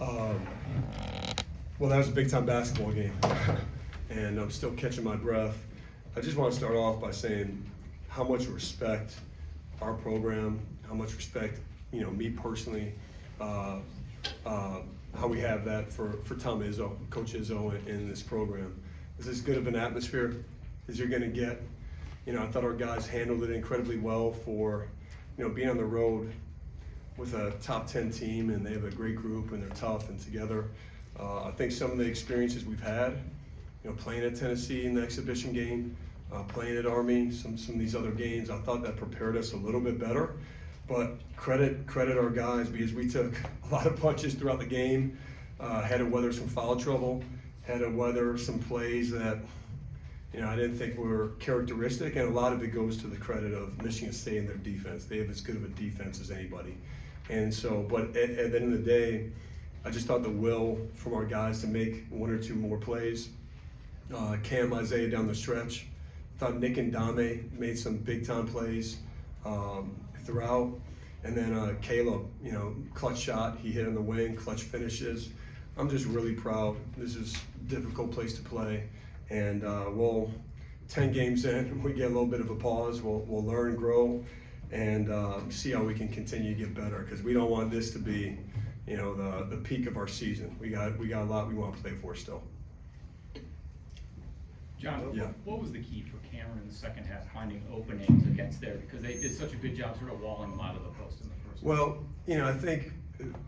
Um, well, that was a big-time basketball game, and I'm still catching my breath. I just want to start off by saying how much respect our program, how much respect, me personally, how we have that for Tom Izzo, Coach Izzo in this program. It's as good of an atmosphere as you're going to get. I thought our guys handled it incredibly well for, being on the road with a top 10 team, and they have a great group and they're tough and together. I think some of the experiences we've had, playing at Tennessee in the exhibition game, playing at Army, some of these other games, I thought that prepared us a little bit better. But credit our guys, because we took a lot of punches throughout the game, had to weather some foul trouble, had to weather some plays that I didn't think were characteristic, and a lot of it goes to the credit of Michigan State and their defense. They have as good of a defense as anybody. And so, but at the end of the day, I just thought the will from our guys to make one or two more plays. Cam, Isaiah down the stretch. I thought Nick and Dame made some big time plays throughout. And then Caleb, clutch shot, he hit on the wing, clutch finishes. I'm just really proud. This is a difficult place to play. And we'll 10 games in, we get a little bit of a pause. We'll learn, grow, and see how we can continue to get better. Because we don't want this to be, the peak of our season. We got a lot we want to play for still. John, yeah. What was the key for Cameron in the second half finding openings against there? Because they did such a good job sort of walling them out of the post in the first. Well, I think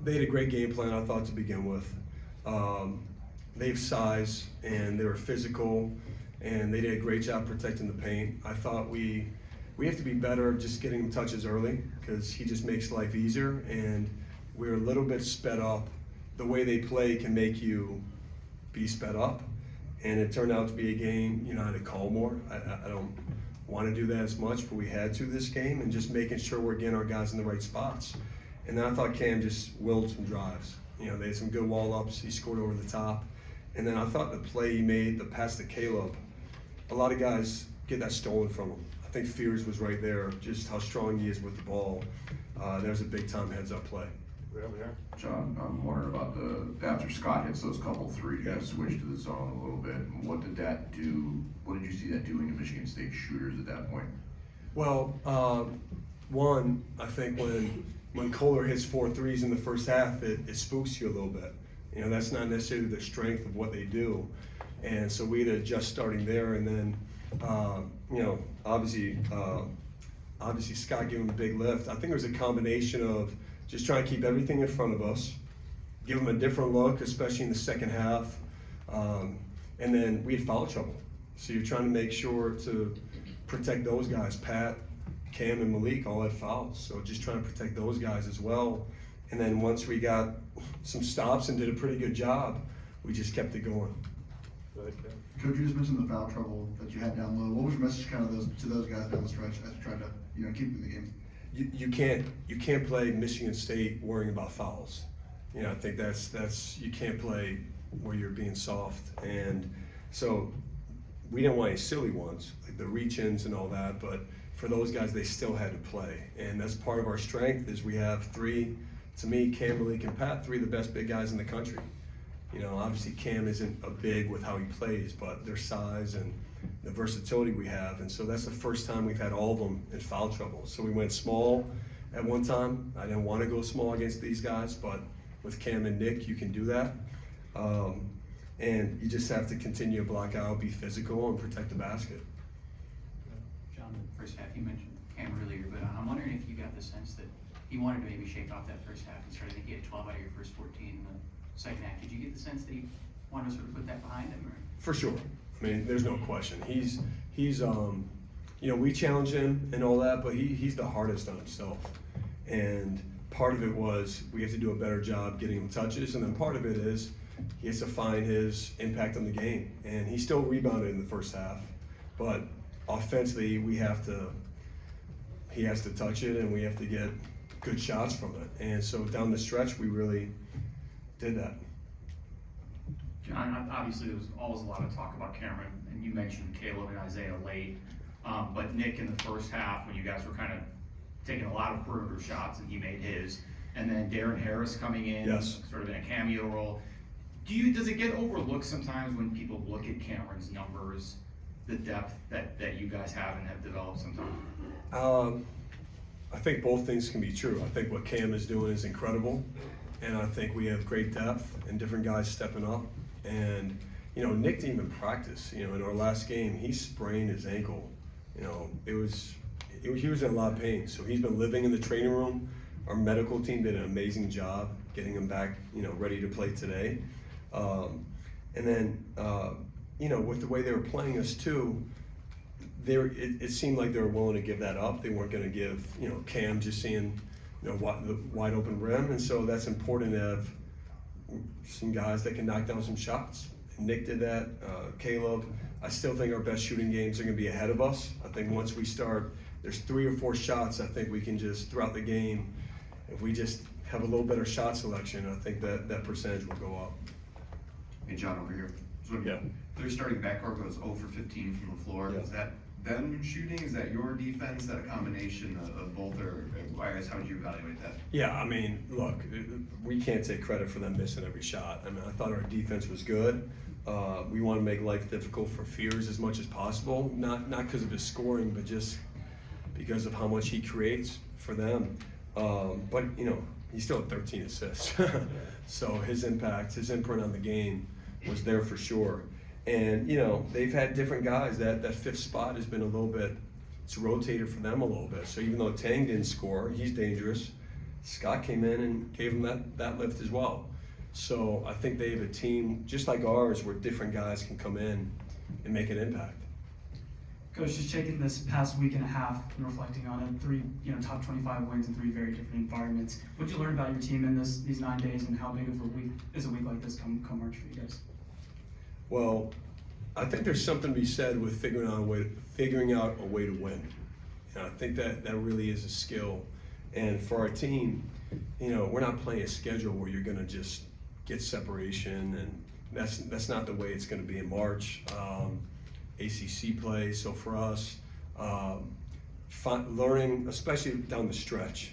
they had a great game plan, I thought, to begin with. They have size, and they were physical, and they did a great job protecting the paint. I thought we have to be better just getting him touches early, because he just makes life easier, and we're a little bit sped up. The way they play can make you be sped up, and it turned out to be a game, I had to call more. I don't want to do that as much, but we had to this game, and just making sure we're getting our guys in the right spots. And then I thought Cam just willed some drives. They had some good wall-ups. He scored over the top. And then I thought the play he made, the pass to Caleb, a lot of guys get that stolen from him. I think Fears was right there, just how strong he is with the ball. There's a big-time heads-up play. Right over here. John, I'm wondering about after Scott hits those couple threes, you guys switched to the zone a little bit. What did that do? What did you see that doing to Michigan State shooters at that point? Well, one, I think when Kohler hits 4 threes in the first half, it spooks you a little bit. That's not necessarily the strength of what they do. And so we had to adjust starting there. And then, obviously Scott gave him a big lift. I think it was a combination of just trying to keep everything in front of us, give them a different look, especially in the second half. And then we had foul trouble. So you're trying to make sure to protect those guys. Pat, Cam, and Malik all had fouls. So just trying to protect those guys as well. And then once we got some stops and did a pretty good job, we just kept it going. Right there. Coach, you just mentioned the foul trouble that you had down low. What was your message kind of to those guys down the stretch as you tried to keep them in the game? You can't play Michigan State worrying about fouls. I think that's you can't play where you're being soft. And so we didn't want any silly ones like the reach-ins and all that, but for those guys, they still had to play. And that's part of our strength is we have 3. To me, Cam, Malik, and Pat, 3 of the best big guys in the country. Obviously Cam isn't a big with how he plays, but their size and the versatility we have. And so that's the first time we've had all of them in foul trouble. So we went small at one time. I didn't want to go small against these guys, but with Cam and Nick, you can do that. And you just have to continue to block out, be physical, and protect the basket. John, the first half, you mentioned Cam earlier, but I'm wondering if you got the sense that he wanted to maybe shake off that first half and start. I think he had 12 out of your first 14 in the second half. Did you get the sense that he wanted to sort of put that behind him? Or? For sure. I mean, there's no question. He's we challenge him and all that, but he's the hardest on himself. And part of it was we have to do a better job getting him touches, and then part of it is he has to find his impact on the game. And he still rebounded in the first half, but offensively he has to touch it, and we have to get good shots from it. And so down the stretch, we really did that. John, obviously there was always a lot of talk about Cameron, and you mentioned Caleb and Isaiah late, but Nick in the first half when you guys were kind of taking a lot of perimeter shots and he made his, and then Darren Harris coming in, Yes. sort of in a cameo role. Does it get overlooked sometimes when people look at Cameron's numbers, the depth that you guys have and have developed sometimes? I think both things can be true. I think what Cam is doing is incredible, and I think we have great depth and different guys stepping up. And Nick didn't even practice. In our last game, he sprained his ankle. He was in a lot of pain. So he's been living in the training room. Our medical team did an amazing job getting him back, ready to play today. And then, with the way they were playing us too, it seemed like they were willing to give that up. They weren't going to give, Cam just seeing, the wide open rim. And so that's important to have some guys that can knock down some shots. And Nick did that, Caleb. I still think our best shooting games are going to be ahead of us. I think once we start, there's 3 or 4 shots I think we can just, throughout the game, if we just have a little better shot selection, I think that percentage will go up. Hey, John, over here. So Yeah. their starting backcourt goes 0 for 15 from the floor. Yeah. Is that them shooting? Is that your defense? Is that a combination of both? Or I guess how would you evaluate that? Yeah, I mean, look, we can't take credit for them missing every shot. I mean, I thought our defense was good. We want to make life difficult for Fears as much as possible, not because of his scoring, but just because of how much he creates for them. But he still had 13 assists, so his impact, his imprint on the game was there for sure. And they've had different guys. That 5th spot has been a little bit, it's rotated for them a little bit. So even though Tang didn't score, he's dangerous. Scott came in and gave him that lift as well. So I think they have a team just like ours where different guys can come in and make an impact. Coach, just taking this past week and a half and reflecting on it, 3 top 25 wins in 3 very different environments. What did you learn about your team in these 9 days, and how big of a week is a week like this come March for you guys? Well, I think there's something to be said with figuring out a way to win. I think that really is a skill. And for our team, we're not playing a schedule where you're going to just get separation, and that's not the way it's going to be in March. ACC play. So for us, learning, especially down the stretch,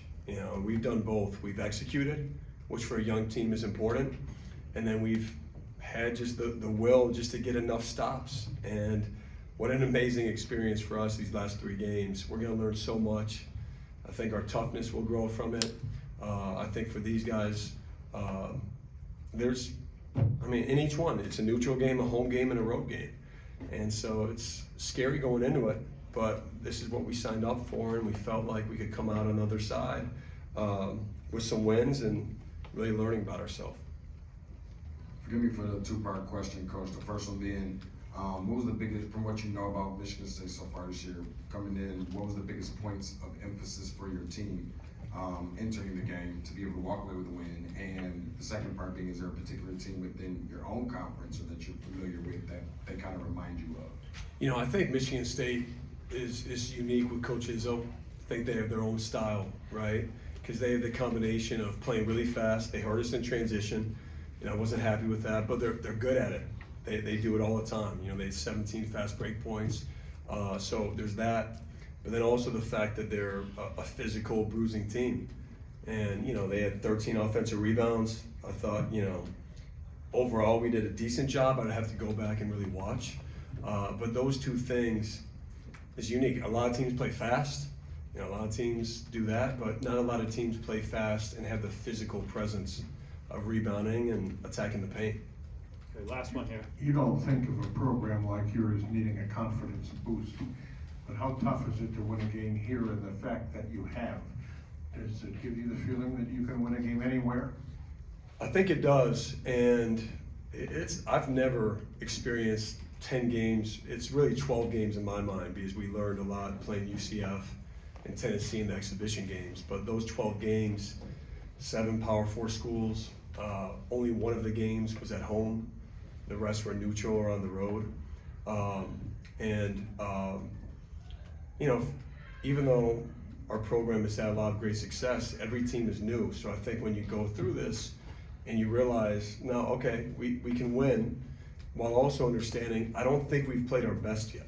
we've done both. We've executed, which for a young team is important, and then we've had just the will just to get enough stops. And what an amazing experience for us these last 3 games. We're going to learn so much. I think our toughness will grow from it. I think for these guys, in each one, it's a neutral game, a home game, and a road game. And so it's scary going into it, but this is what we signed up for, and we felt like we could come out on the other side with some wins and really learning about ourselves. Forgive me for the 2-part question, Coach. The first one being, what was the biggest, from what you know about Michigan State so far this year, coming in, what was the biggest points of emphasis for your team entering the game to be able to walk away with a win? And the second part being, is there a particular team within your own conference or that you're familiar with that they kind of remind you of? I think Michigan State is unique with Coach Izzo. I think they have their own style, right? Because they have the combination of playing really fast. They hurt us in transition. I wasn't happy with that, but they're good at it. They do it all the time. They had 17 fast break points. So there's that. But then also the fact that they're a physical, bruising team. And, they had 13 offensive rebounds. I thought, overall we did a decent job. I'd have to go back and really watch. But those 2 things is unique. A lot of teams play fast. A lot of teams do that, but not a lot of teams play fast and have the physical presence of rebounding and attacking the paint. Okay, last one here. You don't think of a program like yours needing a confidence boost, but how tough is it to win a game here and the fact that you have? Does it give you the feeling that you can win a game anywhere? I think it does, and I've never experienced 10 games. It's really 12 games in my mind, because we learned a lot playing UCF and Tennessee in the exhibition games. But those 12 games, 7 Power 4 schools, only one of the games was at home. The rest were neutral or on the road. Even though our program has had a lot of great success, every team is new. So I think when you go through this and you realize, no, okay, we can win, while also understanding, I don't think we've played our best yet.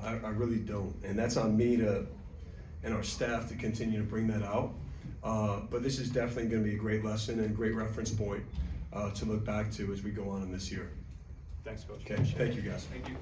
I really don't. And that's on me and our staff to continue to bring that out. But this is definitely gonna be a great lesson and a great reference point, to look back to as we go on in this year. Thanks, Coach. Okay, thank you, guys. Thank you.